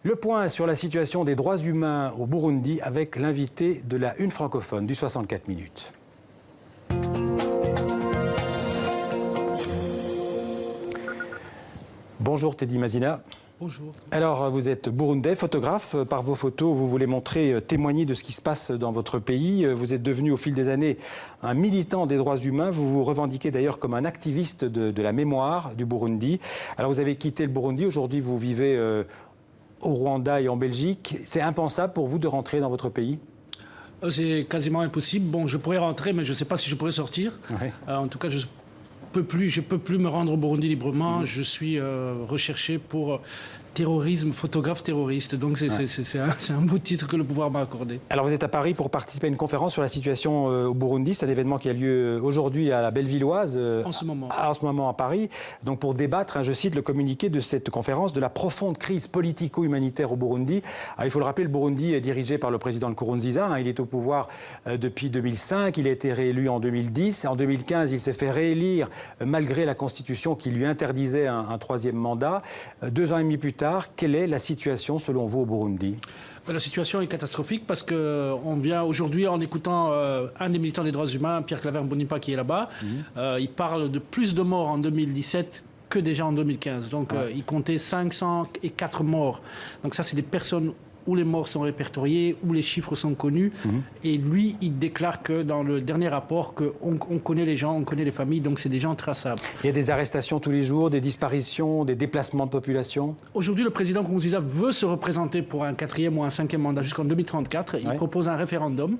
Le point sur la situation des droits humains au Burundi avec l'invité de la Une francophone du 64 minutes. Bonjour Teddy Mazina. Bonjour. Alors vous êtes burundais, photographe. Par vos photos, vous voulez montrer, témoigner de ce qui se passe dans votre pays. Vous êtes devenu au fil des années un militant des droits humains. Vous vous revendiquez d'ailleurs comme un activiste de la mémoire du Burundi. Alors vous avez quitté le Burundi, aujourd'hui vous vivez au Rwanda et en Belgique. C'est impensable pour vous de rentrer dans votre pays ? C'est quasiment impossible. Bon, je pourrais rentrer, mais je ne sais pas si je pourrais sortir. Ouais. En tout cas, je peux plus me rendre au Burundi librement. Je suis recherché pour terrorisme, photographe terroriste. Donc c'est un beau titre que le pouvoir m'a accordé. Alors vous êtes à Paris pour participer à une conférence sur la situation au Burundi. C'est un événement qui a lieu aujourd'hui à la Bellevilloise. En ce moment à Paris. Donc pour débattre, je cite le communiqué de cette conférence, de la profonde crise politico-humanitaire au Burundi. Alors, il faut le rappeler, le Burundi est dirigé par le président Nkurunziza. Il est au pouvoir depuis 2005. Il a été réélu en 2010. En 2015, il s'est fait réélire malgré la Constitution qui lui interdisait un troisième mandat. 2 ans et demi plus tard, quelle est la situation selon vous au Burundi ? La situation est catastrophique parce qu'on vient aujourd'hui en écoutant un des militants des droits humains, Pierre-Claver Mbonimpa, qui est là-bas. Il parle de plus de morts en 2017 que déjà en 2015. Donc il comptait 504 morts. Donc ça, c'est des personnes où les morts sont répertoriés, où les chiffres sont connus. Et lui, il déclare que dans le dernier rapport, qu'on connaît les gens, on connaît les familles, donc c'est des gens traçables. Il y a des arrestations tous les jours, des disparitions, des déplacements de population. Aujourd'hui, le président Nkurunziza veut se représenter pour un 4e ou un 5e mandat jusqu'en 2034. Il propose un référendum.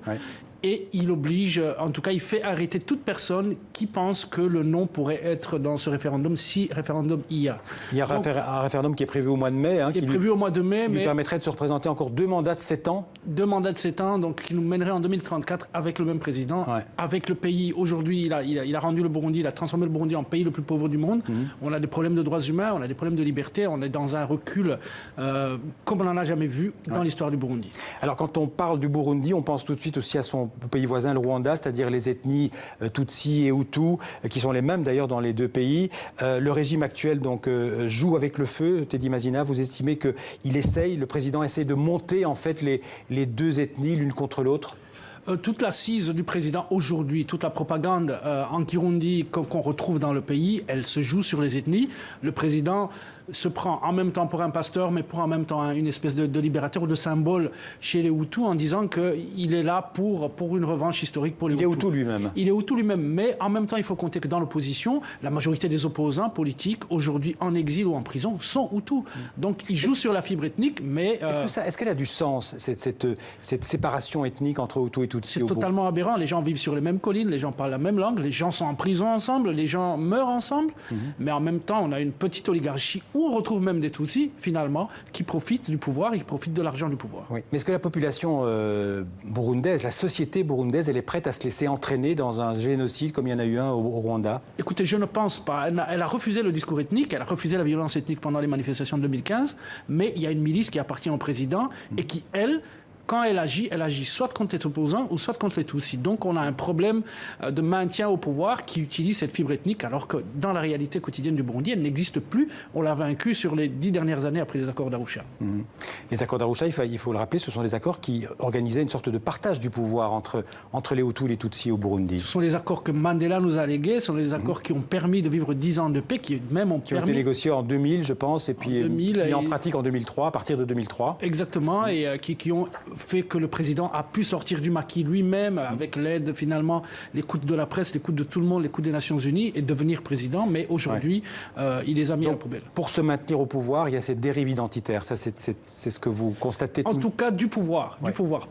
Et il oblige, en tout cas, il fait arrêter toute personne qui pense que le non pourrait être dans ce référendum, si référendum il y a. Il y a un référendum qui est prévu au mois de mai. Qui est prévu au mois de mai, mais permettrait de se représenter encore 2 mandats de 7 ans. 2 mandats de 7 ans, donc qui nous mènerait en 2034 avec le même président, avec le pays. Aujourd'hui, il a rendu le Burundi, il a transformé le Burundi en pays le plus pauvre du monde. On a des problèmes de droits humains, on a des problèmes de liberté, on est dans un recul comme on n'en a jamais vu dans l'histoire du Burundi. Alors quand on parle du Burundi, on pense tout de suite aussi à son pays voisin, le Rwanda, c'est-à-dire les ethnies Tutsi et Hutu, qui sont les mêmes d'ailleurs dans les 2 pays. Le régime actuel donc joue avec le feu. Teddy Mazina, vous estimez que le président essaie de monter en fait les 2 ethnies l'une contre l'autre? Toute l'assise du président aujourd'hui, toute la propagande anti-Kirundi qu'on retrouve dans le pays, elle se joue sur les ethnies. Le président se prend en même temps pour un pasteur, mais pour en même temps une espèce de libérateur ou de symbole chez les Hutus en disant qu'il est là pour une revanche historique pour les Hutus. Il est Hutu lui-même. Il est Hutu lui-même, mais en même temps, il faut compter que dans l'opposition, la majorité des opposants politiques, aujourd'hui en exil ou en prison, sont Hutus. Donc, il joue sur la fibre ethnique, mais... Est-ce qu'elle a du sens, cette séparation ethnique entre Hutu et Tutsi? C'est totalement aberrant. Les gens vivent sur les mêmes collines, les gens parlent la même langue, les gens sont en prison ensemble, les gens meurent ensemble, mais en même temps, on a une petite oligarchie où on retrouve même des Tutsis, finalement, qui profitent du pouvoir et qui profitent de l'argent du pouvoir. Oui. Mais est-ce que la population burundaise, la société burundaise, elle est prête à se laisser entraîner dans un génocide comme il y en a eu un au Rwanda? Écoutez, je ne pense pas. Elle a refusé le discours ethnique, elle a refusé la violence ethnique pendant les manifestations de 2015, mais il y a une milice qui appartient au président et qui, quand elle agit soit contre les opposants ou soit contre les Tutsis. Donc on a un problème de maintien au pouvoir qui utilise cette fibre ethnique, alors que dans la réalité quotidienne du Burundi, elle n'existe plus. On l'a vaincu sur les 10 dernières années après les accords d'Arusha. Les accords d'Arusha, il faut le rappeler, ce sont des accords qui organisaient une sorte de partage du pouvoir entre les Hutus et les Tutsis au Burundi. Ce sont les accords que Mandela nous a légués, ce sont les accords qui ont permis de vivre 10 ans de paix, qui ont été négociés en 2000, je pense, et puis mis en pratique en 2003, à partir de 2003. Exactement, et qui ont fait que le président a pu sortir du maquis lui-même avec l'aide finalement, l'écoute de la presse, l'écoute de tout le monde, l'écoute des Nations Unies et devenir président. Mais aujourd'hui, il les a mis à la poubelle. Pour se maintenir au pouvoir, il y a cette dérive identitaire. Ça, c'est ce que vous constatez. En tout cas, du pouvoir.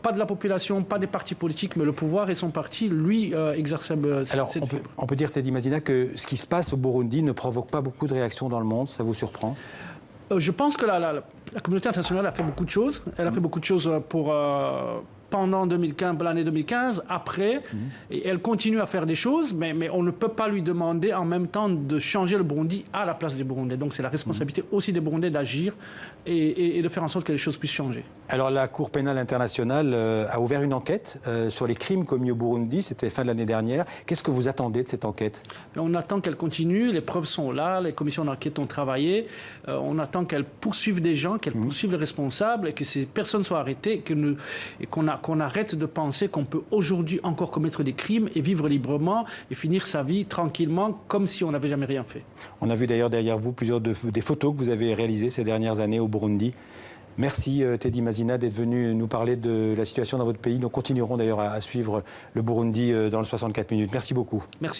Pas de la population, pas des partis politiques, mais le pouvoir et son parti, lui, exacerbe cette fibre. On peut dire, Teddy Mazina, que ce qui se passe au Burundi ne provoque pas beaucoup de réactions dans le monde. Ça vous surprend? Je pense que la communauté internationale a fait beaucoup de choses. Elle a fait beaucoup de choses pour pendant l'année 2015, après, et elle continue à faire des choses, mais on ne peut pas lui demander en même temps de changer le Burundi à la place des Burundais. Donc c'est la responsabilité aussi des Burundais d'agir et de faire en sorte que les choses puissent changer. Alors la Cour pénale internationale a ouvert une enquête sur les crimes commis au Burundi, c'était fin de l'année dernière. Qu'est-ce que vous attendez de cette enquête? On attend qu'elle continue, les preuves sont là, les commissions d'enquête ont travaillé, on attend qu'elle poursuive des gens, qu'elle poursuive les responsables et que ces personnes soient arrêtées et qu'on arrête de penser qu'on peut aujourd'hui encore commettre des crimes et vivre librement et finir sa vie tranquillement comme si on n'avait jamais rien fait. On a vu d'ailleurs derrière vous plusieurs des photos que vous avez réalisées ces dernières années au Burundi. Merci Teddy Mazina d'être venu nous parler de la situation dans votre pays. Nous continuerons d'ailleurs à suivre le Burundi dans le 64 minutes. Merci beaucoup. Merci.